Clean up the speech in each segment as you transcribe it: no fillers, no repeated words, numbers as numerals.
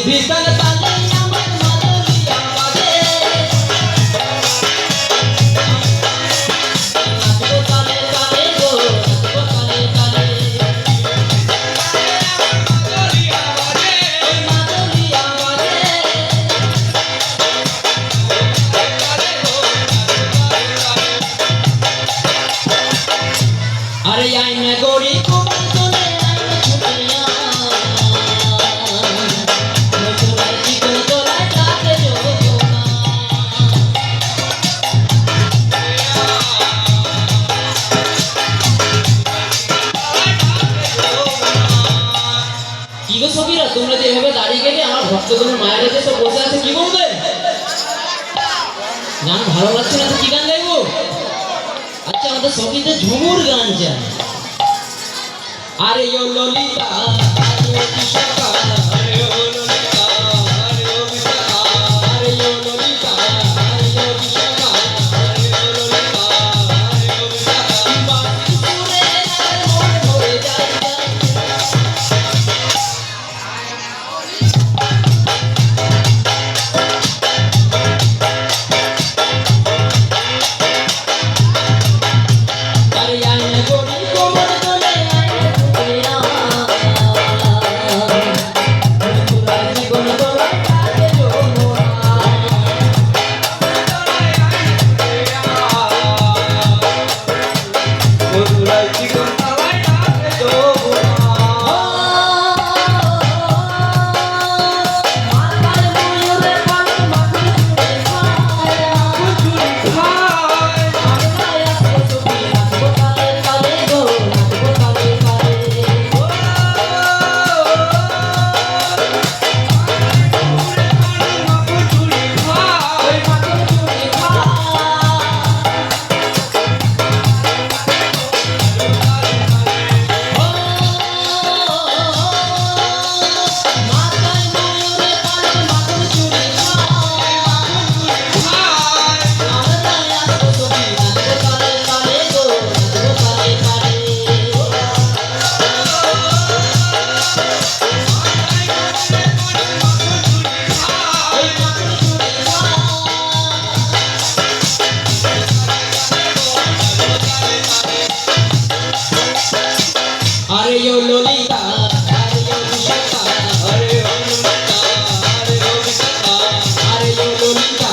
বিকাল তালে আমার মাদুরিয়া বাজে নাচবো তালে তালে গো নাচবো তালে তালে মাদুরিয়া বাজে মাদুরিয়া বাজে আরে আইনে গড়ি কোমল তোলে আইনে ছুটিয়া নতুন জীবন তোলায় তাকে যোগনা কি গো সখীরা তোমরা যে এভাবে দাঁড়িয়ে গেলে আমার ভক্তগণের মায়েরা যে সব বসে আছে কি বলবে গান ভালো লাগছে না তো কি গান গাইবো আচ্ছা আমাদের সখীদের ঝুমুর গান চাই আরে ও ললিতা আরে ও বিশাখা আরে ও ললিতা আরে ও বিশাখা আরে ও ললিতা আরে ও বিশাখা আরে ও ললিতা আরে ও বিশাখা বাকি সুরে আর মন ভরে যায় আরে আইনে গড়ি কোমল তোলে আইনে ছুটিয়া নতুন জীবন তোলায় তাকে যোগনা আরে ও ললিতা আরে ও বিশাখা আরে ও ললিতা আরে ও বিশাখা আরে ও ললিতা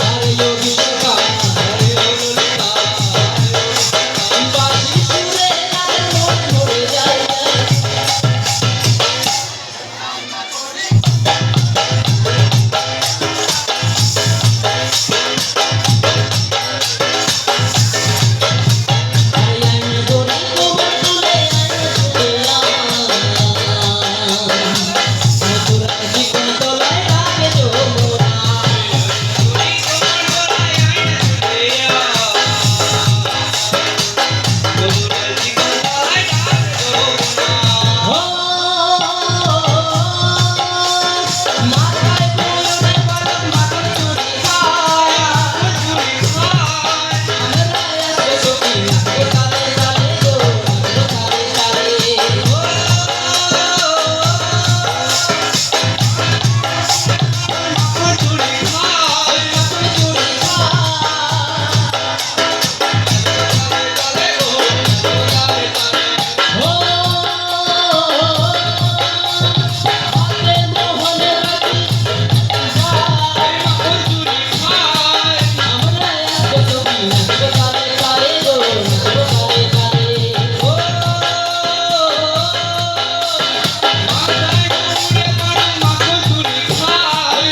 আরে ও বিশাখা আরে ও ললিতা বাকি সুরে আর মন ভরে যায় আরে আইনে গড়ি কোমল তোলে আইনে ছুটিয়া নতুন জীবন তোলায় তাকে যোগনা ও মাথায় পুরনে বাদন মাখন চুরি খায় আমরা আসবো সখী নাচবো তালে তালে গো নাচবো তালে তালে মাখন চুরি খায় ও হাতে মোহনে রাখি মাখন চুরি খায় আমরা আসবো সখী নাচবো তালে তালে গো নাচবো তালে তালে মাখন চুরি খায়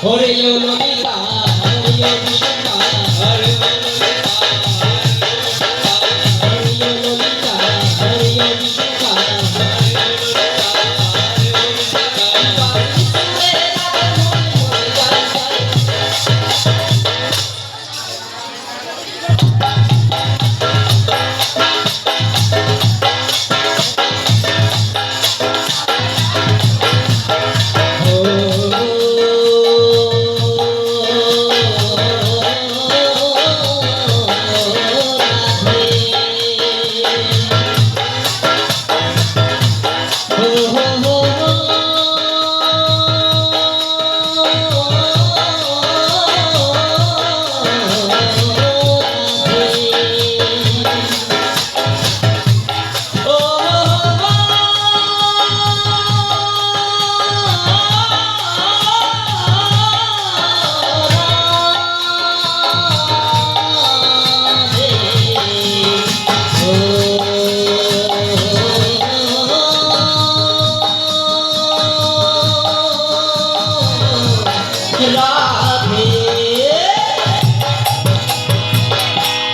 ওরে ও ললিতা আরে ও বিশাখা আরে ও ললিতা আরে ও ললিতা আরে ও বিশাখা আরে ও ললিতা আরে ও বিশাখা বাকি সুরে আর মন ভরে যায় ও রাম